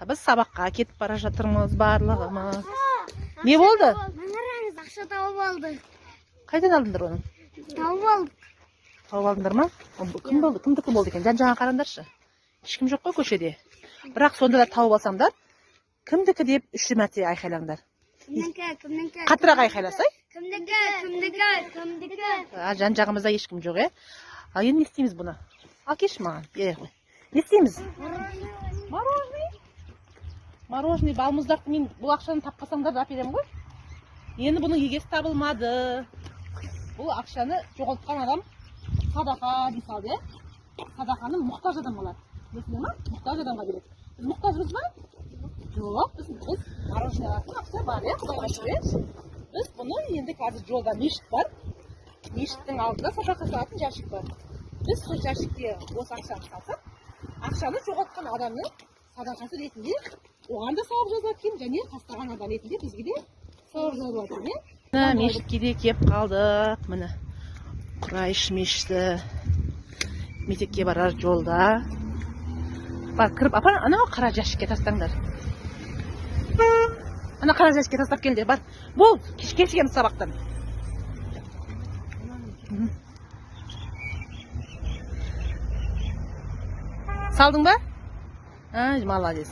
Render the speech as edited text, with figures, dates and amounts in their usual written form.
Biz sabakka ketip bara жатырмыз барлыгымыз. Не болды? Маңараңыз ақша тауып алдық. Кайдан алдыңдар оны? Тауып алдық. Тауып алдыңдар ма? Кім болды? Кімдікі болды екен? Жан-жағына қараңдаршы. Ешкім жоқ қой көшеде. Бірақ сонда да тауып алсаңдар, кімдікі деп 3 мәрте айқайлаңдар. Кімдікі? Қаттырақ айқайласай? Кімдікі? Жан-жағымызда ешкім жоқ, е? Ал енді не істейміз бұны? Ал келші маған, бері қой. Не істейміз? Мороженый. Мороженый балмұздақ мен бұл ақшаны таппасаңдар да әперемін ғой. Енді бұның егесі табылмады. Бұл ақшаны жоғалтқан адам садақа дей салды, е? Садақаны мұқтаж адам алады. Білесің ме? Мұқтаж адамға береді. Біз мұқтажбыз ба? Жоқ, біз мороженый алатын ақша бар, е? Құдайға шүкір. Біз бұны енді қазір жолда мешіт бар. Мешіттің алдында садақа салатын жәшік бар. Біз сол жәшікке осы ақшаны салсақ, ақшаны жоғалтқан адамның садақасы ретінде оған да сауап жазылады екен, және тастаған адам ретінде бізге де сауап жазылады екен, е? Мешітке де кеп қалдық. Міне Құрайыш мешіті. Мектепке барар жолда. Бар, кіріп, апа, анау қара жәшікке тастаңдар. Ана қара жәшікке тастап келді, бар. Бол, кешкен сабақтан. Салдың ба? Молодец.